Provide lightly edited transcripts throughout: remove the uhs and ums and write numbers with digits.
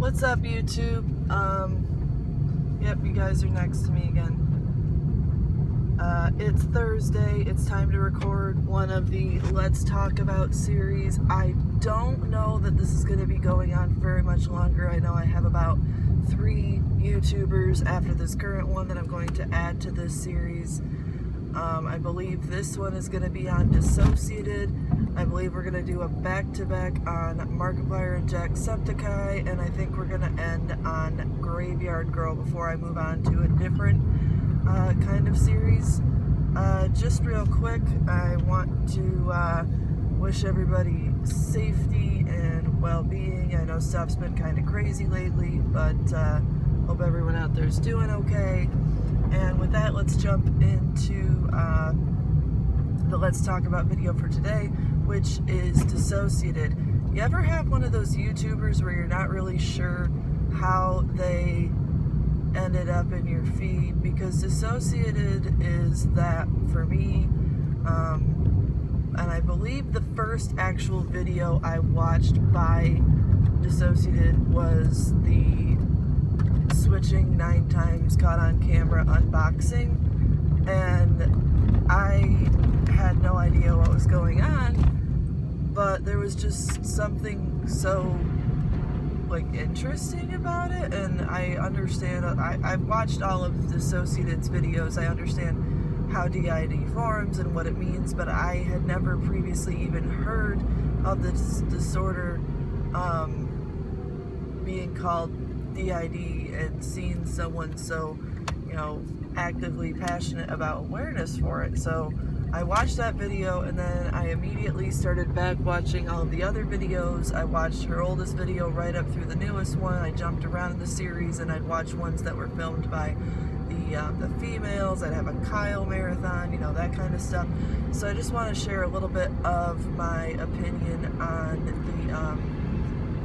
What's up, YouTube? Yep, you guys are next to me again. It's Thursday. It's time to record one of the Let's Talk About series. I don't know that this is going to be going on very much longer. I know I have about 3 YouTubers after this current one that I'm going to add to this series. I believe this one is going to be on Disociadid. I believe we're going to do a back-to-back on Markiplier and Jacksepticeye, and I think we're going to end on Graveyard Girl before I move on to a different kind of series. Just real quick, I want to wish everybody safety and well-being. I know stuff's been kind of crazy lately, but hope everyone out there is doing okay. And with that, let's jump into the Let's Talk About video for today, which is Disociadid. You ever have one of those YouTubers where you're not really sure how they ended up in your feed? Because Disociadid is that for me. And I believe the first actual video I watched by Disociadid was the switching 9 times caught on camera unboxing, and I had no idea what was going on, but there was just something so interesting about it. And I understand, I've watched all of Disociadid's videos. I understand how DID forms and what it means, but I had never previously even heard of this disorder being called DID, and seeing someone so, actively passionate about awareness for it. So I watched that video, and then I immediately started back watching all of the other videos. I watched her oldest video right up through the newest one. I jumped around in the series, and I'd watch ones that were filmed by the females. I'd have a Kyle marathon, that kind of stuff. So I just want to share a little bit of my opinion on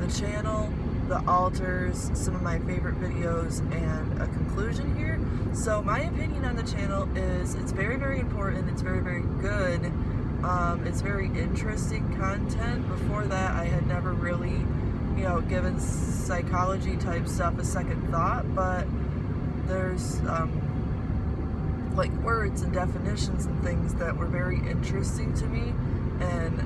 the channel, the alters, some of my favorite videos, and a conclusion here. So my opinion on the channel is it's very, very important. It's very, very good. It's very interesting content. Before that, I had never really, given psychology type stuff a second thought, but there's words and definitions and things that were very interesting to me and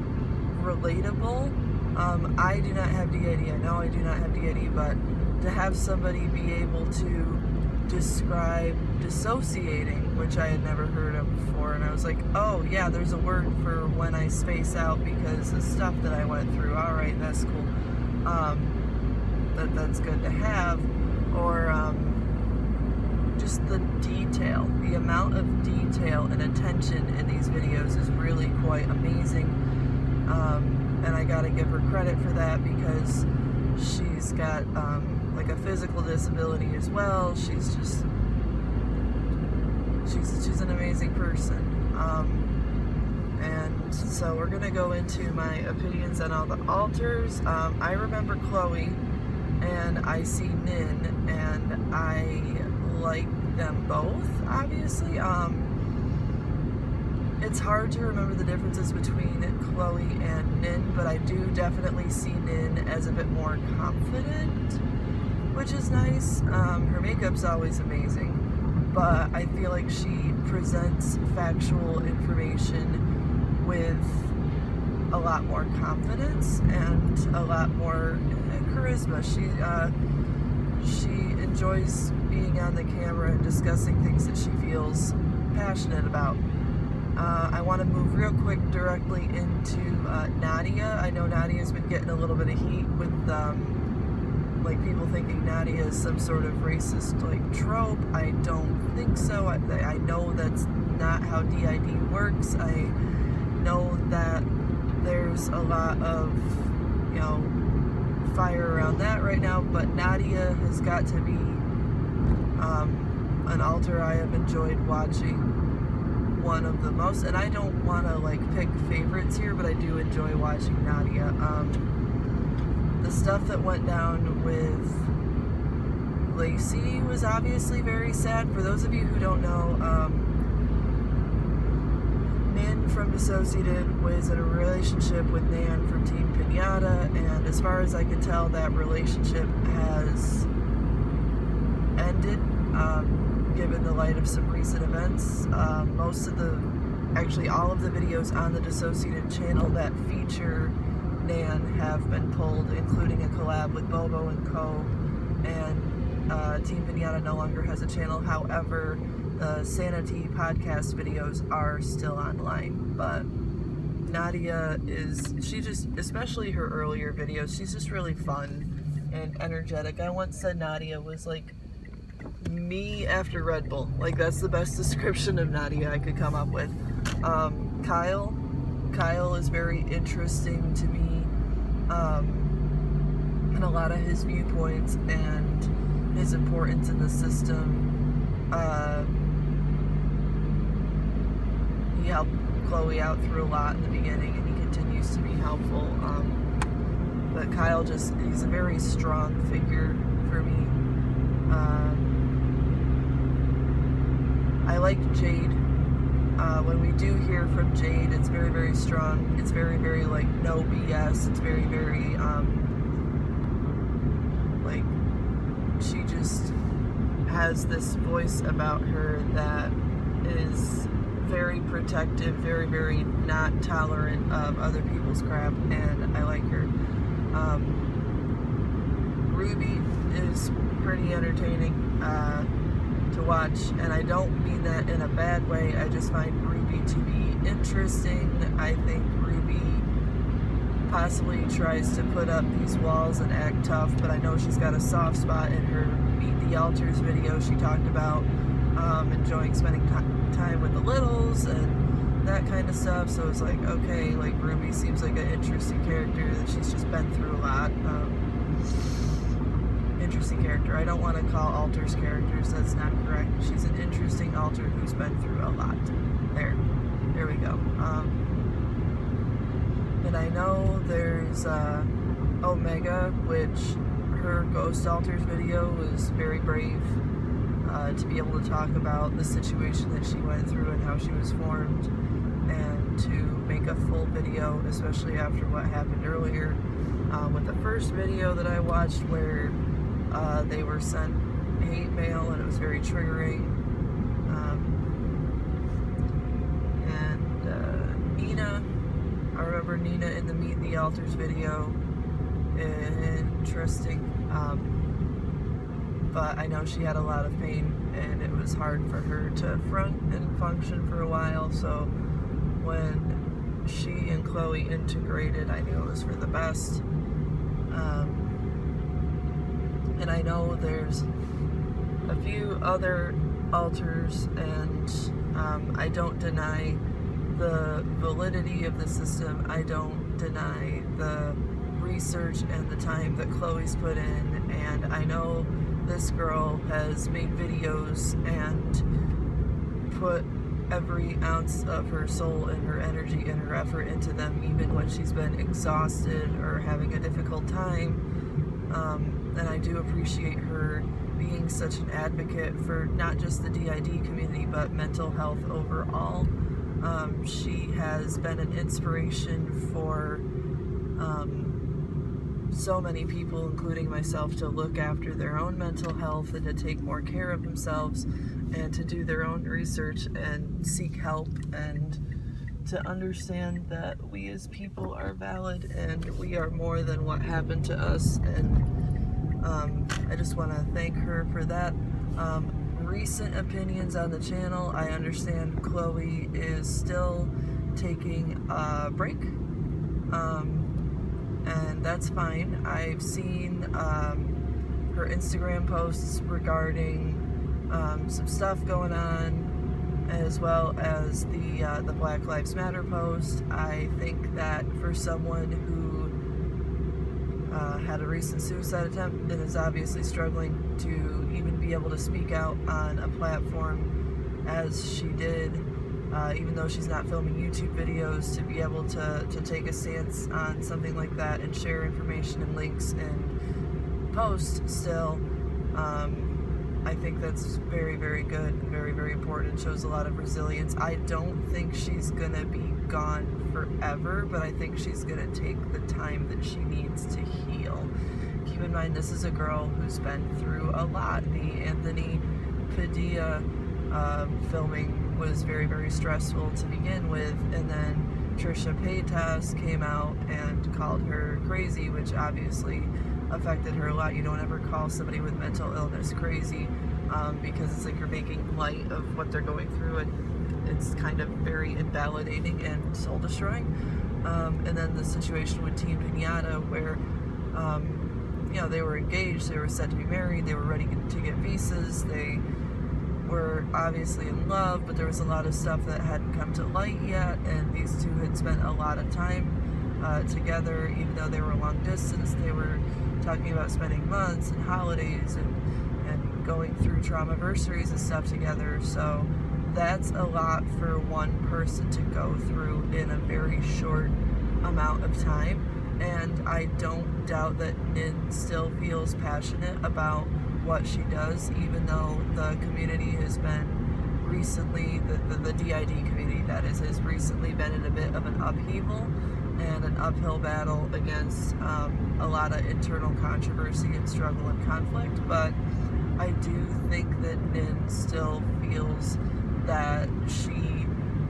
relatable. I do not have DID. I know I do not have DID, but to have somebody be able to describe dissociating, which I had never heard of before, and I was like, oh yeah, there's a word for when I space out because of stuff that I went through. All right, that's cool. That's good to have. Or just the detail, the amount of detail and attention in these videos is really quite amazing. And I gotta give her credit for that because she's got a physical disability as well. She's an amazing person. And so we're gonna go into my opinions on all the alters. I remember Chloe and I see Nin, and I like them both, obviously. It's hard to remember the differences between Chloe and Nin, but I do definitely see Nin as a bit more confident, which is nice. Her makeup's always amazing, but I feel like she presents factual information with a lot more confidence and a lot more charisma. She enjoys being on the camera and discussing things that she feels passionate about. I want to move real quick directly into Nadia. I know Nadia's been getting a little bit of heat with people thinking Nadia is some sort of racist trope. I don't think so. I know that's not how DID works. I know that there's a lot of fire around that right now, but Nadia has got to be an alter I have enjoyed watching, one of the most. And I don't want to pick favorites here, but I do enjoy watching Nadia. The stuff that went down with Lacey was obviously very sad. For those of you who don't know, Nin from Disociadid was in a relationship with Nan from Team Pinata, and as far as I can tell, that relationship has ended, given the light of some recent events. Actually all of the videos on the Disociadid channel that feature Nan have been pulled, including a collab with Bobo and Co. And Team Pinata no longer has a channel. However, the Sanity podcast videos are still online. But Nadia especially her earlier videos, she's just really fun and energetic. I once said Nadia was like me after Red Bull. Like, that's the best description of Nadia I could come up with. Kyle is very interesting to me, and a lot of his viewpoints and his importance in the system. He helped Chloe out through a lot in the beginning, and he continues to be helpful. But Kyle he's a very strong figure for me. I like Jade. When we do hear from Jade, it's very, very strong. It's very, very, like, no BS. It's very, very, like, she just has this voice about her that is very protective, very, very not tolerant of other people's crap, and I like her. Ruby is pretty entertaining to watch, and I don't mean that in a bad way. I just find Ruby to be interesting. I think Ruby possibly tries to put up these walls and act tough, but I know she's got a soft spot. In her Meet the Alters video, she talked about enjoying spending time with the littles and that kind of stuff. So it's like, okay, like, Ruby seems like an interesting character, that she's just been through a lot. Interesting character. I don't want to call alters characters, that's not correct. She's an interesting alter who's been through a lot. There we go. And I know there's Omega, which her Ghost Alters video was very brave, to be able to talk about the situation that she went through and how she was formed, and to make a full video, especially after what happened earlier with the first video that I watched, where they were sent hate mail, and it was very triggering. And Nina, I remember Nina in the Meet the Alters video. Interesting. But I know she had a lot of pain, and it was hard for her to front and function for a while. So when she and Chloe integrated, I knew it was for the best. And I know there's a few other alters, and I don't deny the validity of the system. I don't deny the research and the time that Chloe's put in, and I know this girl has made videos and put every ounce of her soul and her energy and her effort into them, even when she's been exhausted or having a difficult time. And I do appreciate her being such an advocate for not just the DID community, but mental health overall. She has been an inspiration for so many people, including myself, to look after their own mental health and to take more care of themselves and to do their own research and seek help, and to understand that we as people are valid and we are more than what happened to us. And I just want to thank her for that. Recent opinions on the channel, I understand Chloe is still taking a break, and that's fine. I've seen her Instagram posts regarding some stuff going on, as well as the Black Lives Matter post. I think that for someone who had a recent suicide attempt and is obviously struggling to even be able to speak out on a platform as she did, even though she's not filming YouTube videos, to be able to take a stance on something like that and share information and links and post still, I think that's very, very good, very, very important. It shows a lot of resilience. I don't think she's gonna be gone forever, but I think she's gonna take the time that she needs to heal. Keep in mind, this is a girl who's been through a lot. The Anthony Padilla filming was very, very stressful to begin with, and then Trisha Paytas came out and called her crazy, which obviously affected her a lot. You don't ever call somebody with mental illness crazy, because it's like you're making light of what they're going through, and it's kind of very invalidating and soul destroying. And then the situation with Team Pinata, where they were engaged, they were set to be married, they were ready to get visas, they were obviously in love, but there was a lot of stuff that hadn't come to light yet, and these two had spent a lot of time together. Even though they were long distance, they were talking about spending months and holidays and going through trauma-versaries and stuff together. So that's a lot for one person to go through in a very short amount of time. And I don't doubt that Nin still feels passionate about what she does, even though the community has been recently, the DID community that is, has recently been in a bit of an upheaval and an uphill battle against a lot of internal controversy and struggle and conflict. But I do think that Nin still feels that she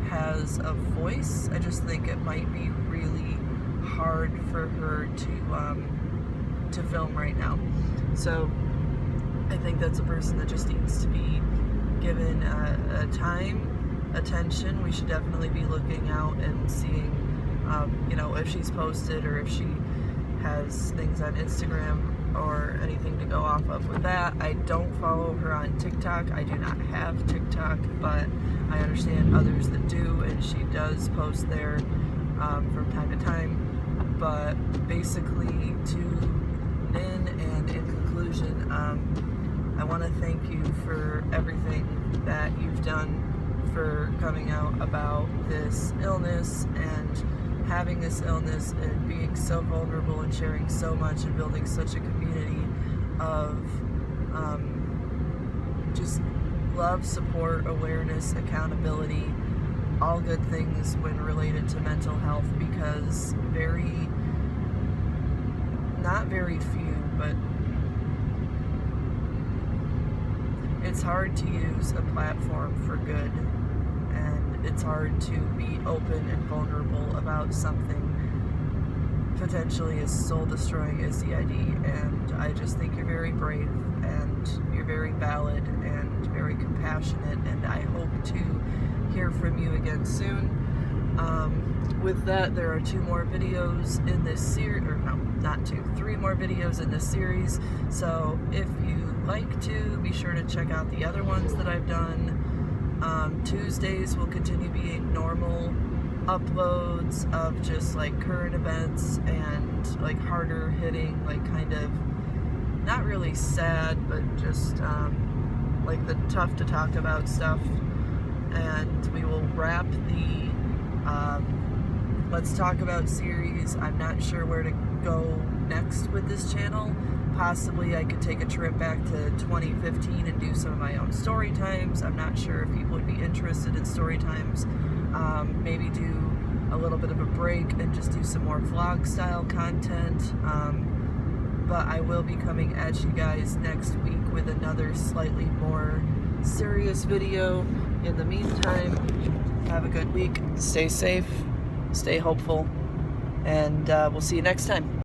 has a voice. I just think it might be really hard for her to film right now. So I think that's a person that just needs to be given time, attention. We should definitely be looking out and seeing, if she's posted or if she has things on Instagram or anything to go off of with that. I don't follow her on TikTok. I do not have TikTok, but I understand others that do, and she does post there from time to time. But basically, to Nin, and in conclusion, I want to thank you for everything that you've done for coming out about this illness and having this illness and being so vulnerable and sharing so much and building such a community of just love, support, awareness, accountability, all good things when related to mental health, because not very few, but it's hard to use a platform for good, and it's hard to be open and vulnerable about something potentially as soul-destroying as DID, and I just think you're very brave, and you're very valid, and very compassionate, and I hope to hear from you again soon. With that, there are 2 more videos in this series, or no, not 2, 3 more videos in this series, so if you like to, be sure to check out the other ones that I've done. Tuesdays will continue being normal uploads of just like current events and like harder hitting, like kind of not really sad, but just like the tough to talk about stuff. And we will wrap the Let's Talk About series. I'm not sure where to go next with this channel. Possibly I could take a trip back to 2015 and do some of my own story times. I'm not sure if people would be interested in story times. Maybe do a little bit of a break and just do some more vlog style content. But I will be coming at you guys next week with another slightly more serious video. In the meantime, have a good week, stay safe, stay hopeful, and we'll see you next time.